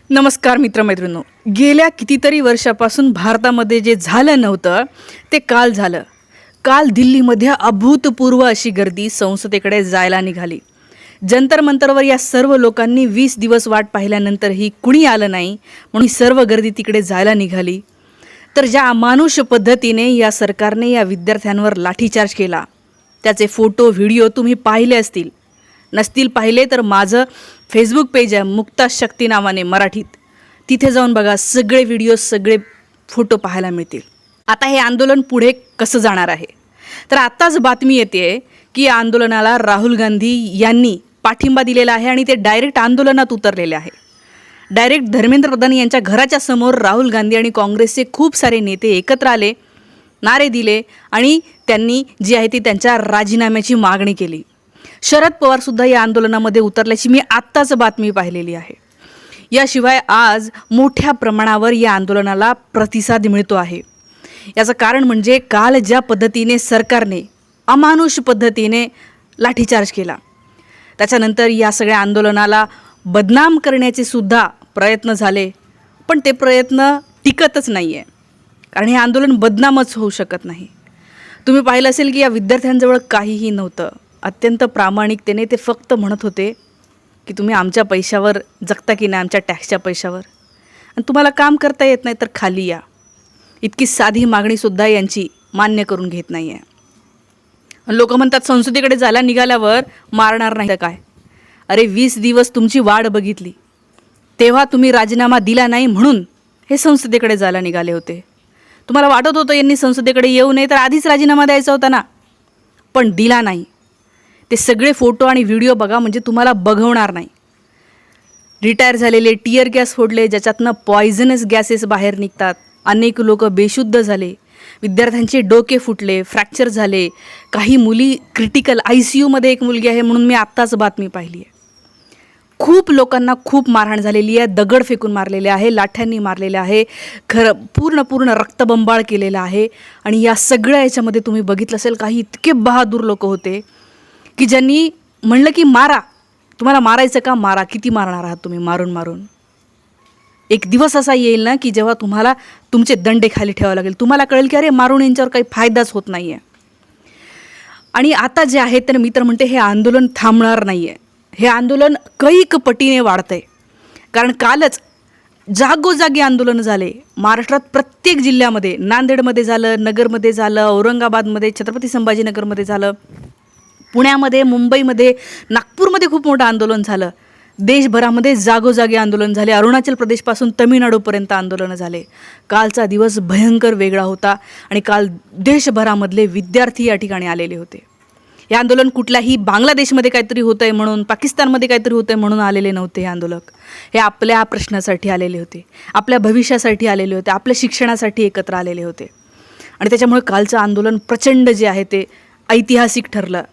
नमस्कार मित्रमैत्रिणींनो, गेल्या कितीतरी वर्षापासून भारतामध्ये जे झालं नव्हतं ते काल झालं. काल दिल्लीमध्ये अभूतपूर्व अशी गर्दी संसदेकडे जायला निघाली. जंतर मंतरवर या सर्व लोकांनी 20 दिवस वाट पाहिल्यानंतरही कुणी आलं नाही म्हणून सर्व गर्दी तिकडे जायला निघाली. तर ज्या अमानुष पद्धतीने या सरकारने या विद्यार्थ्यांवर लाठीचार्ज केला त्याचे फोटो व्हिडिओ तुम्ही पाहिले असतील. नसतील पाहिले तर माझं फेसबुक पेज आहे मुक्ता शक्ती नावाने मराठीत, तिथे जाऊन बघा. सगळे व्हिडिओ सगळे फोटो पाहायला मिळतील. आता हे आंदोलन पुढे कसं जाणार आहे तर आत्ताच बातमी येते की या आंदोलनाला राहुल गांधी यांनी पाठिंबा दिलेला आहे आणि ते डायरेक्ट आंदोलनात उतरलेले आहे. डायरेक्ट धर्मेंद्र प्रधान यांच्या घराच्या समोर राहुल गांधी आणि काँग्रेसचे खूप सारे नेते एकत्र आले, नारे दिले आणि त्यांनी जी आहे ती त्यांच्या राजीनाम्याची मागणी केली. शरद पवारसुद्धा या आंदोलनामध्ये उतरल्याची मी आत्ताच बातमी पाहिलेली आहे. याशिवाय आज मोठ्या प्रमाणावर या आंदोलनाला प्रतिसाद मिळतो आहे. याचं कारण म्हणजे काल ज्या पद्धतीने सरकारने अमानुष पद्धतीने लाठीचार्ज केला त्याच्यानंतर या सगळ्या आंदोलनाला बदनाम करण्याचे सुद्धा प्रयत्न झाले, पण ते प्रयत्न टिकतच नाही आहे. कारण हे आंदोलन बदनामच होऊ शकत नाही. तुम्ही पाहिलं असेल की या विद्यार्थ्यांजवळ काहीही नव्हतं. अत्यंत प्रामाणिकतेने ते फक्त म्हणत होते की तुम्ही आमच्या पैशावर जगता की नाही, आमच्या टॅक्सच्या पैशावर, आणि तुम्हाला काम करता येत नाही तर खाली या. इतकी साधी मागणीसुद्धा यांची मान्य करून घेत नाही आहे. लोक म्हणतात संसदेकडे जायला निघाल्यावर मारणार नाही तर काय. अरे 20 दिवस तुमची वाट बघितली, तेव्हा तुम्ही राजीनामा दिला नाही म्हणून हे संसदेकडे जायला निघाले होते. तुम्हाला वाटत होतं यांनी संसदेकडे येऊ नये तर आधीच राजीनामा द्यायचा होता ना, पण दिला नाही. ते सगळे फोटो आणि व्हिडिओ बघा, म्हणजे तुम्हाला बघवणार नाही. रिटायर झालेले, टियर गॅस फोडले ज्याच्यातनं पॉयझनस गॅसेस बाहेर निघतात, अनेक लोक बेशुद्ध झाले, विद्यार्थ्यांचे डोके फुटले, फ्रॅक्चर झाले, काही मुली क्रिटिकल ICUमध्ये एक मुलगी आहे म्हणून मी आत्ताच बातमी पाहिली आहे. खूप लोकांना खूप मारहाण झालेली आहे, दगड फेकून मारलेले आहे, लाठ्यांनी मारलेले आहे, पूर्ण रक्तबंबाळ केलेला आहे. आणि या सगळ्या याच्यामध्ये तुम्ही बघितलं असेल काही इतके बहादूर लोक होते की ज्यांनी म्हणलं की मारा, तुम्हाला मारायचं का मारा, किती मारणार आहात तुम्ही, मारून मारून. एक दिवस असा येईल ना की जेव्हा तुम्हाला तुमचे दंडे खाली ठेवावे लागेल. तुम्हाला कळेल की अरे मारून यांच्यावर काही फायदाच होत नाही आहे. आणि आता जे आहे तर मी तर म्हणते हे आंदोलन थांबणार नाही आहे. हे आंदोलन कैक पटीने वाढतं आहे. कारण कालच जागोजागी आंदोलन झाले महाराष्ट्रात. प्रत्येक जिल्ह्यामध्ये, नांदेडमध्ये झालं, नगरमध्ये झालं, औरंगाबादमध्ये, छत्रपती संभाजीनगरमध्ये झालं, पुण्यामध्ये, मुंबईमध्ये, नागपूरमध्ये खूप मोठं आंदोलन झालं. देशभरामध्ये जागोजागी आंदोलन झाले. अरुणाचल प्रदेशपासून तमिळनाडूपर्यंत आंदोलनं झाले. कालचा दिवस भयंकर वेगळा होता आणि काल देशभरामधले विद्यार्थी या ठिकाणी आलेले होते. हे आंदोलन कुठल्याही बांगलादेशमध्ये काहीतरी होतं आहे म्हणून, पाकिस्तानमध्ये काहीतरी होतं आहे म्हणून आलेले नव्हते. हे आंदोलक हे आपल्या प्रश्नासाठी आलेले होते, आपल्या भविष्यासाठी आलेले होते, आपल्या शिक्षणासाठी एकत्र आलेले होते. आणि त्याच्यामुळे कालचं आंदोलन प्रचंड जे आहे ते ऐतिहासिक ठरलं.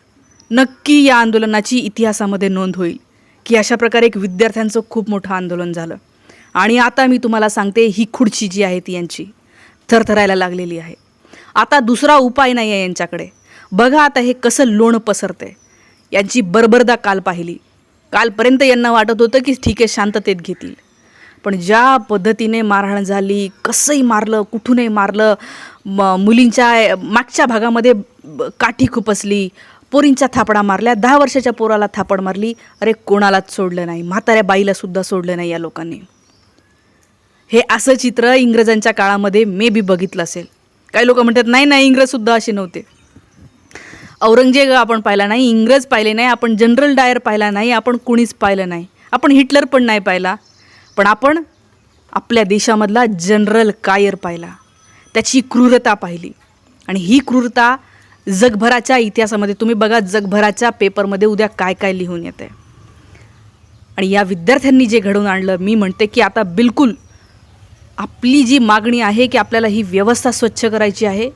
नक्की या आंदोलनाची इतिहासामध्ये नोंद होईल की अशा प्रकारे एक विद्यार्थ्यांचं खूप मोठं आंदोलन झालं. आणि आता मी तुम्हाला सांगते, ही खुर्ची जी आहे ती यांची थरथरायला लागलेली आहे. आता दुसरा उपाय नाही आहे यांच्याकडे. बघा आता हे कसं लोण पसरतंय. यांची बरबरदा काल पाहिली. कालपर्यंत यांना वाटत होतं की ठीक आहे शांततेत घेतील, पण ज्या पद्धतीने मारहाण झाली, कसंही मारलं, कुठूनही मारलं, मुलींच्या मागच्या भागामध्ये काठी खुपसली, पोरींच्या थापडा मारल्या, 10 वर्षाच्या पोराला थापड मारली. अरे कोणालाच सोडलं नाही, म्हाताऱ्या बाईला सुद्धा सोडलं नाही या लोकांनी. हे असं चित्र इंग्रजांच्या काळामध्ये मे बी बघितलं असेल. काही लोक म्हणतात नाही इंग्रजसुद्धा असे नव्हते. औरंगजेब आपण पाहिला नाही, इंग्रज पाहिले नाही, आपण जनरल डायर पाहिला नाही, आपण कुणीच पाहिलं नाही, आपण हिटलर पण नाही पाहिला, पण आपण आपल्या देशामधला जनरल कायर पाहिला, त्याची क्रूरता पाहिली. आणि ही क्रूरता जगभराच्या इतिहासामध्ये तुम्ही बघा, जगभराच्या पेपरमध्ये उद्या काय काय लिहून येतं आहे. आणि या विद्यार्थ्यांनी जे घडवून आणलं, मी म्हणते की आता बिलकुल आपली जी मागणी आहे की आपल्याला ही व्यवस्था स्वच्छ करायची आहे,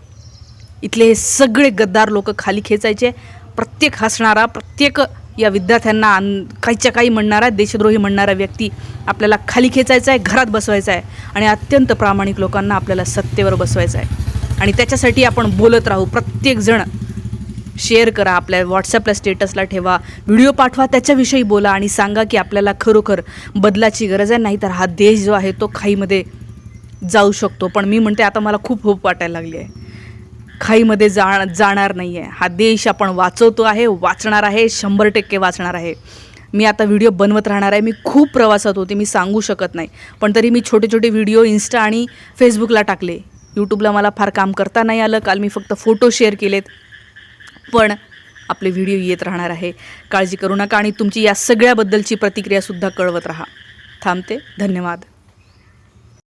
इथले हे सगळे गद्दार लोक खाली खेचायचे. प्रत्येक हसणारा, प्रत्येक या विद्यार्थ्यांना काहीच्या काही म्हणणारा, देशद्रोही म्हणणारा व्यक्ती आपल्याला खाली खेचायचा आहे, घरात बसवायचा आहे. आणि अत्यंत प्रामाणिक लोकांना आपल्याला सत्तेवर बसवायचं आहे. आणि त्याच्यासाठी आपण बोलत राहू प्रत्येकजण. शेअर करा, आपल्या व्हॉट्सॲपला स्टेटसला ठेवा, व्हिडिओ पाठवा, त्याच्याविषयी बोला आणि सांगा की आपल्याला खरोखर बदलाची गरज आहे, नाहीतर हा देश जो आहे तो खाईमध्ये जाऊ शकतो. पण मी म्हणते आता मला खूप होप वाटायला लागली आहे, खाईमध्ये जाणार नाही आहे. हा देश आपण वाचवतो आहे, वाचणार आहे, 100% वाचणार आहे. मी आता व्हिडिओ बनवत राहणार आहे. मी खूप प्रवासात होते, मी सांगू शकत नाही, पण तरी मी छोटे छोटे व्हिडिओ इंस्टा आणि फेसबुकला टाकले. यूट्यूबला मला फार काम करता नाही आलं, काल मी फक्त फोटो शेअर केलेत, पण आपले व्हिडिओ येत राहणार आहे. काळजी करू नका आणि तुमची या सगळ्याबद्दलची प्रतिक्रियासुद्धा कळवत राहा. थांबते. धन्यवाद.